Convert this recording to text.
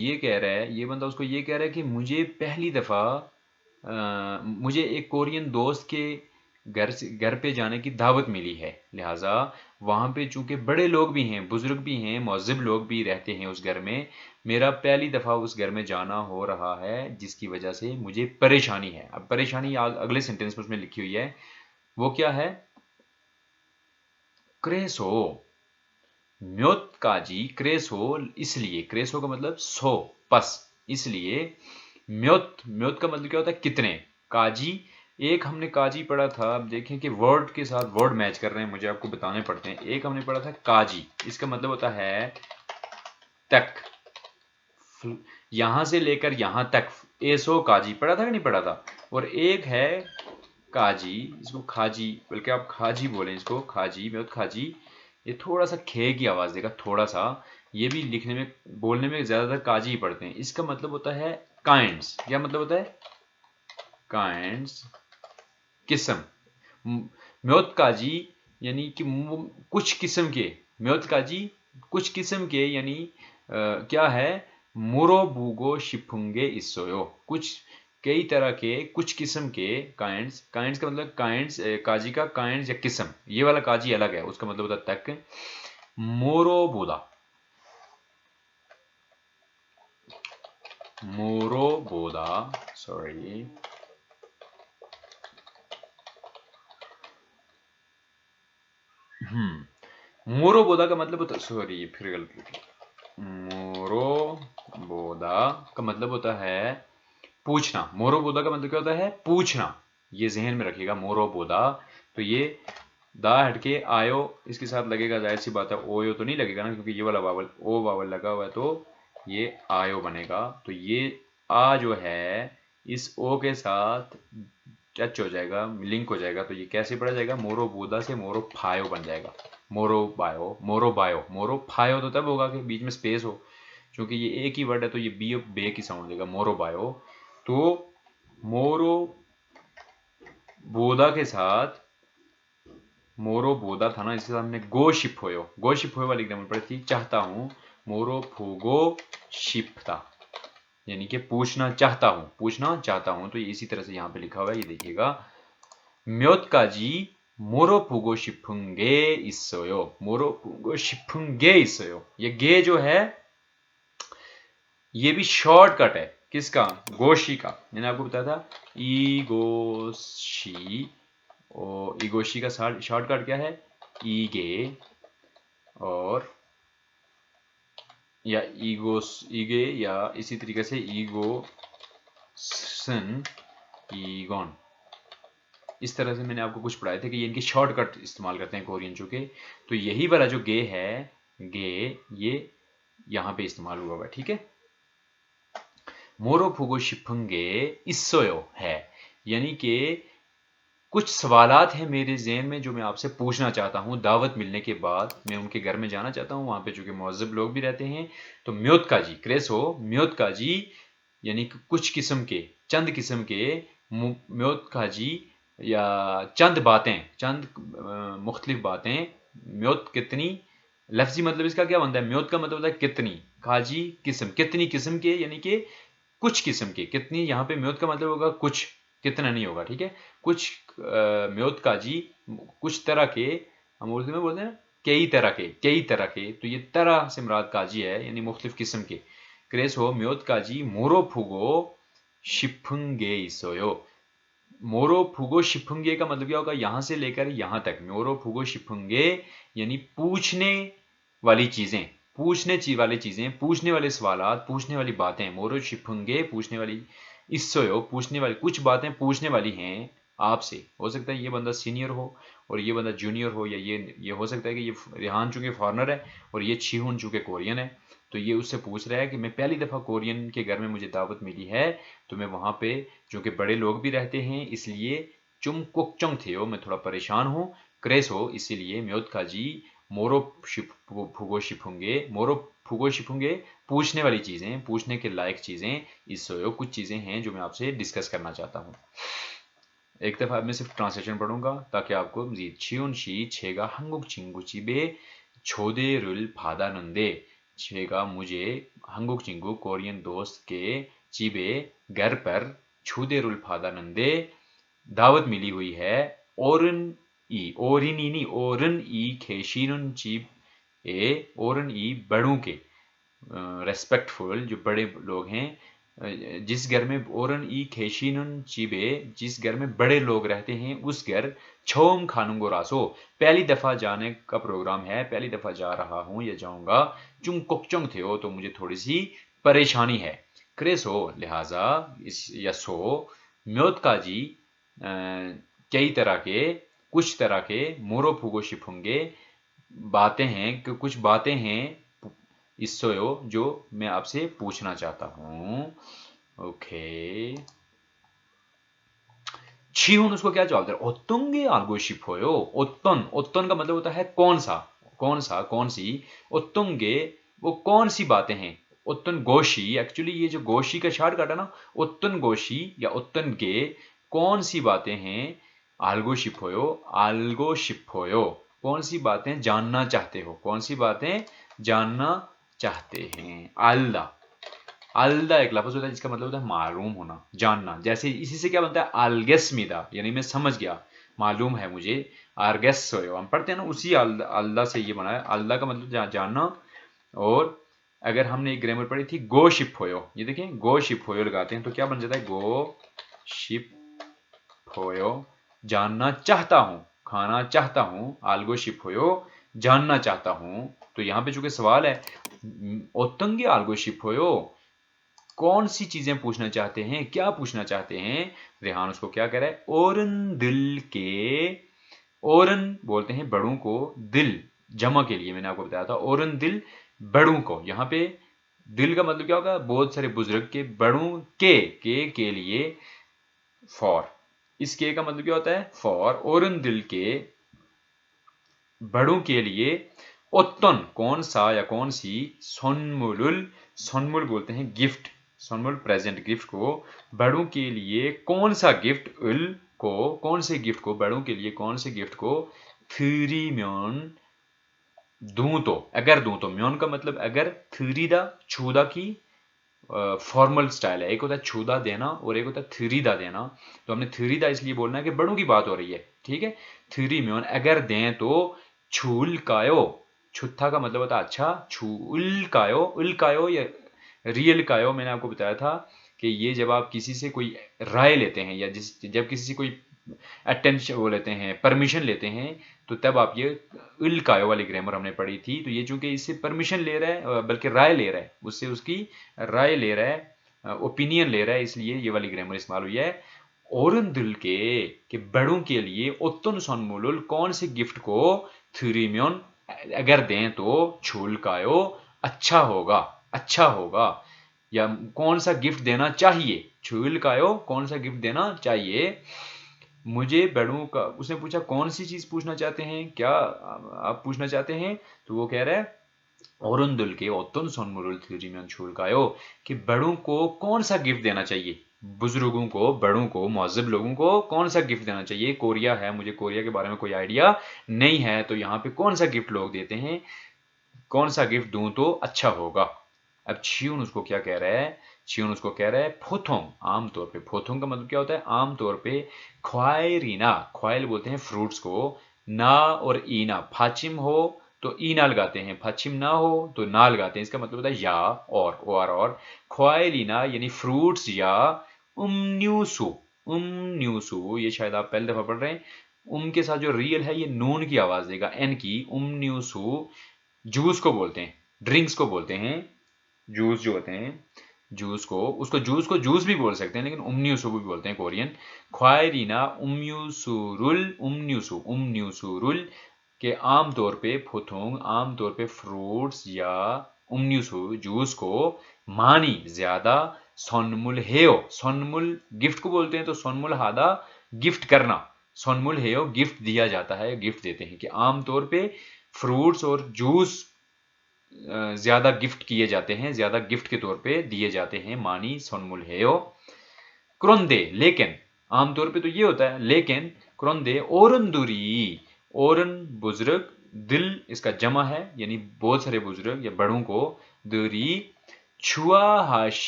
ये कह रहा है, ये बंदा उसको ये कह रहा है कि मुझे पहली दफ़ा मुझे एक कोरियन दोस्त के घर पे जाने की दावत मिली है, लिहाजा वहाँ पे चूंकि बड़े लोग भी हैं, बुजुर्ग भी हैं, मौज़िब लोग भी रहते हैं उस घर में, मेरा पहली दफ़ा उस घर में जाना हो रहा है, जिसकी वजह से मुझे परेशानी है। अब परेशानी अगले सेंटेंस में उसमें लिखी हुई है, वो क्या है? क्रेसो म्योतकाजी, क्रेसो इसलिए, क्रेसो का मतलब सो, बस, इसलिए, म्योत का मतलब क्या होता है? कितने। काजी, एक हमने काजी पढ़ा था, अब देखें कि वर्ड के साथ वर्ड मैच कर रहे हैं, मुझे आपको बताने पड़ते हैं। एक हमने पढ़ा था काजी, इसका मतलब होता है तक, यहां से लेकर यहां तक, एसो काजी पढ़ा था कि नहीं पढ़ा था? और एक है काजी, इसको खाजी, बल्कि आप खाजी बोलें इसको, खाजी, म्योत खाजी, ये थोड़ा सा खे की आवाज़ देगा, थोड़ा सा, ये भी लिखने में बोलने में ज़्यादातर काजी ही पढ़ते हैं। इसका मतलब होता है काइंड्स। क्या मतलब होता है? काइंड्स, किस्म। म्योत काजी यानी कि कुछ किस्म के, म्योत काजी कुछ किस्म के, यानी क्या है? मुरोबुगो शिफुंगे इसोयो, कुछ कई तरह के, कुछ किस्म के, काइंड्स, काइंड्स का मतलब काइंड्स, काजी का काइंड्स या किस्म, ये वाला काजी अलग है, उसका मतलब होता है तक। मोरोबोदा, मोरोबोदा, सॉरी, मोरोबोदा का मतलब होता, सॉरी फिर गलत लिख लिया। मोरोबोदा का मतलब होता है पूछना। मोरोबोदा का मतलब क्या होता है? पूछना। ये जहन में रखिएगा, मोरोबोदा। तो ये दा हटके आयो इसके साथ लगेगा, जाहिर सी बात है ओयो तो नहीं लगेगा ना, क्योंकि ये वाला वावल ओ वावल लगा हुआ है, तो ये आयो बनेगा। तो ये आ जो है इस ओ के साथ टच हो जाएगा, लिंक हो जाएगा, तो ये कैसे पढ़ा जाएगा? मोरो बोदा से मोरो फायो बन जाएगा। मोरो बायो, मोरो बायो, मोरो फायो तो तब होगा कि बीच में स्पेस हो, क्योंकि ये एक ही वर्ड है, तो ये बी बे की साउंड देगा, मोरो बायो। तो मोरो बोदा के साथ, मोरो बोदा था ना, इसके सामने गो शिप होयो, गो शिप होयो वाली एग्जाम्पल पढ़ी थी, चाहता हूं, मोरो फूगो शिप था, यानी कि पूछना चाहता हूं, पूछना चाहता हूं। तो ये इसी तरह से यहां पे लिखा हुआ है, ये देखिएगा, म्योतकाजी मोरो फूगो शिफुंगे इसोयो, मोरो फूगो शिफुंगे इसोयो, ये गे जो है ये भी शॉर्टकट है, किसका? गोशी का। मैंने आपको बताया था ईगोशी, और ईगोशी का शॉर्टकट क्या है? ईगे, और या ईगोस, ईगे, या इसी तरीके से ईगो सन, ईगोन। इस तरह से मैंने आपको कुछ पढ़ाए थे कि ये इनके शॉर्टकट इस्तेमाल करते हैं कोरियन चूंकि, तो यही वाला जो गे है, गे, ये यहां पे इस्तेमाल हुआ हुआ है, ठीक है। मोरो फुगो शिफुंगे इसोयो है, यानी कि कुछ सवालात हैं मेरे ज़हन में जो मैं आपसे पूछना चाहता हूँ, दावत मिलने के बाद मैं उनके घर में जाना चाहता हूँ, वहाँ पे चूंकि मौज़िब लोग भी रहते हैं। तो म्योतकाजी, क्रेसो म्योतकाजी, यानी कि कुछ किस्म के, चंद किस्म के, म्योतकाजी, या चंद बातें, चंद मुख्तलिफ बातें, म्योत कितनी, लफ्जी मतलब इसका क्या बनता है? म्योत का मतलब होता है कितनी, काजी किस्म, कितनी किस्म के, यानी कि कुछ किस्म के, कितनी यहाँ पे म्योत का मतलब होगा कुछ, कितना नहीं होगा, ठीक है। कुछ म्योत काजी, कुछ तरह के, हम उर्दू में बोलते हैं कई तरह के, कई तरह के, तो ये तरह से मुराद काजी है, यानी मुख्तलिफ किस्म के। क्रेस हो म्योत काजी मोरो फुगो शिफुंगे इसोयो, मोरो फुगो शिफुंगे का मतलब क्या होगा? यहां से लेकर यहां तक, मोरो फुगो शिफुंगे, यानी पूछने वाली चीजें, वाली चीजें, पूछने वाले सवालात, पूछने वाली बातें, मोरो शिफुंगे पूछने वाली, इससे पूछने वाली, कुछ बातें पूछने वाली हैं आपसे। हो सकता है ये बंदा सीनियर हो और ये बंदा जूनियर हो, या ये हो सकता है कि ये रेहान चूंकि फॉरनर है और ये छीहुन चूंकि कोरियन है, तो ये उससे पूछ रहा है कि मैं पहली दफ़ा कोरियन के घर में मुझे दावत मिली है, तो मैं वहाँ पे, जो कि बड़े लोग भी रहते हैं, इसलिए चुम कुकचोंग थे हो, मैं थोड़ा परेशान हूँ, क्रेस हो, इसीलिए म्योतका जी मोरो फुगो शिफुंगे, मोरो फुगो शिफुंगे, पूछने वाली चीज़ें, पूछने के लायक चीज़ें, इससे कुछ चीज़ें हैं जो मैं आपसे डिस्कस करना चाहता हूँ। एक दफ़ा मैं सिर्फ ट्रांसलेशन पढ़ूंगा ताकि आपको मजीद, छियोन शी छेगा हंगुक चिंगू चिबे छोदे रुल फादा नंदे, छेगा मुझे हंगुक चिंगुक कोरियन दोस्त के चिबे घर पर छूदे रुल फादा नंदे दावत मिली हुई है। ओरन ई खेशीनुन चीब ओरन ई बड़ों के रेस्पेक्टफुल जो बड़े लोग हैं, जिस घर में ओरन ई खेशीनुन चीबे जिस घर में बड़े लोग रहते हैं उस घर छोम खानुंगो रासो पहली दफा जाने का प्रोग्राम है, पहली दफा जा रहा हूं या जाऊंगा। चुंग कोकचोंग थे हो तो मुझे थोड़ी सी परेशानी है। क्रेसो लिहाजा इस यसो म्योतकाजी कई तरह के कुछ तरह के मोरो फुगो शिफुंगे बातें हैं कि कुछ बातें हैं इसयो जो मैं आपसे पूछना चाहता हूं। ओके छिहुन उसको क्या जवाब दे रहा? ओत्तुंगे आल्गो शिफोयो। ओत्तन, ओत्तन का मतलब होता है कौन सा, कौन सा, कौन सी। ओत्तुंगे वो कौन सी बातें हैं। ओत्तन गोशी, एक्चुअली ये जो गोशी का शार्ट काटा ना, ओत्तन गोशी या ओत्तन गे कौन सी बातें हैं। आल्गो शिफोयो, आल्गो शिफोयो कौन सी बातें जानना चाहते हो, कौन सी बातें जानना चाहते हैं। आल्दा, आल्दा एक लफ्ज होता है जिसका मतलब होता है मालूम होना, जानना। जैसे इसी से क्या बनता है आलगेस्मिदा, यानी मैं समझ गया, मालूम है मुझे। आर्गेस हम पढ़ते हैं ना, उसी आल्दा से ये बना है। आल्दा का मतलब जानना। और अगर हमने एक ग्रामर पढ़ी थी गो शिप होयो, ये देखें गो शिप होयो लगाते हैं तो क्या बन जाता है गो शिप होयो, जानना चाहता हूं, खाना चाहता हूं। आल्गो शिप होयो जानना चाहता हूं। तो यहां पे चूंकि सवाल है ओतंगे आल्गो शिप होयो, कौन सी चीजें पूछना चाहते हैं, क्या पूछना चाहते हैं। रेहान उसको क्या कह रहा है, ओरन दिल के, ओरन बोलते हैं बड़ों को, दिल जमा के लिए मैंने आपको बताया था, ओरन दिल बड़ों को। यहां पे दिल का मतलब क्या होगा, बहुत सारे बुजुर्ग के, बड़ों के लिए, फॉर। इस के का मतलब क्या होता है फॉर। ओरन दिल के बड़ों के लिए, ओत्तन कौन सा या कौन सी, सोनमुलुल, सोनमुल बोलते हैं गिफ्ट, सोनमुल प्रेजेंट गिफ्ट को, बड़ों के लिए कौन सा गिफ्ट, उल को कौन से गिफ्ट को, बड़ों के लिए कौन से गिफ्ट को, थ्रीम्योन दूं तो, अगर दूं तो, म्योन का मतलब अगर, थ्रीदा छूदा की फॉर्मल स्टाइल है। एक होता है छूदा देना और एक होता है थ्रीदा देना। तो हमने थ्रीदा इसलिए बोलना है कि बड़ों की बात हो रही है, ठीक है। थ्री म्योन अगर दें तो छूल कायो, छुत्था का मतलब होता है अच्छा, छूल कायो, उल कायो या रियल कायो। मैंने आपको बताया था कि ये जब आप किसी से कोई राय लेते हैं या जब किसी से कोई अटेंशन वो लेते हैं, परमिशन लेते हैं, तो तब आप ये इल कायो वाली ग्रामर हमने पढ़ी थी। तो ये चूंकि इससे परमिशन ले रहा है, बल्कि राय ले रहा है, उससे उसकी राय ले रहा है, ओपिनियन ले रहा है, इसलिए ये वाली ग्रामर इस्तेमाल हुई है। ओरन दिल के बड़ों के लिए ओत्तन सोनमुलुल कौन से गिफ्ट को, थ्रीम्योन अगर दें तो, छूल कायो अच्छा होगा, अच्छा होगा। या कौन सा गिफ्ट देना चाहिए, छूल कायो कौन सा गिफ्ट देना चाहिए मुझे बड़ों का। उसने पूछा कौन सी चीज पूछना चाहते हैं, क्या आप पूछना चाहते हैं। तो वो कह रहा है औरंदुल के ओत्तन सोनमुरुल थ्यूरीमियन छूलकायो कि बड़ों को कौन सा गिफ्ट देना चाहिए, बुजुर्गों को, बड़ों को, मुअज्जब लोगों को कौन सा गिफ्ट देना चाहिए। कोरिया है, मुझे कोरिया के बारे में कोई आइडिया नहीं है, तो यहाँ पे कौन सा गिफ्ट लोग देते हैं, कौन सा गिफ्ट दूं तो अच्छा होगा। अब छियून उसको क्या कह रहा है, छियून उसको कह रहा है फोथोंग, आमतौर पे। फोथोंग का मतलब क्या होता है, आमतौर पे। ख्वायरीना, ख्वाइल बोलते हैं फ्रूट्स को, ना और ईना, फाचिम हो तो ईना लगाते हैं, फाचिम ना हो तो ना लगाते हैं। इसका मतलब होता है या और ख्वायरीना यानी फ्रूट्स या उमन्यूसु, उमन्यूसु ये शायद आप पहली दफा पढ़ रहे हैं। के साथ जो रियल है ये नून की आवाज देगा, एन की। उमन्यूसु जूस को बोलते हैं, ड्रिंक्स को बोलते हैं, जूस जो होते हैं, जूस को, उसको जूस को जूस भी बोल सकते हैं, लेकिन उमन्यूसु भी बोलते हैं कोरियन। ख्वायरीना उमन्यूसुरुल के आमतौर पे फुथुंग, आमतौर पे फ्रूट्स या उमन्यूसु जूस को, मानी ज्यादा, सोनमुल हेयो, सोनमुल गिफ्ट को बोलते हैं, तो सोनमुल हादा गिफ्ट करना, सोनमुल हेयो गिफ्ट दिया जाता है, गिफ्ट देते हैं। कि आमतौर पे फ्रूट्स और जूस ज्यादा गिफ्ट किए जाते हैं, ज्यादा गिफ्ट के तौर पे दिए जाते हैं, मानी सोनमुल हेयो। क्रोंदे लेकिन, आमतौर पे तो ये होता है लेकिन, क्रोंदे ओरनदुरी, ओरन बुजुर्ग, दिल इसका जमा है यानी बहुत सारे बुजुर्ग या बड़ों को, दरी छुआ हाशी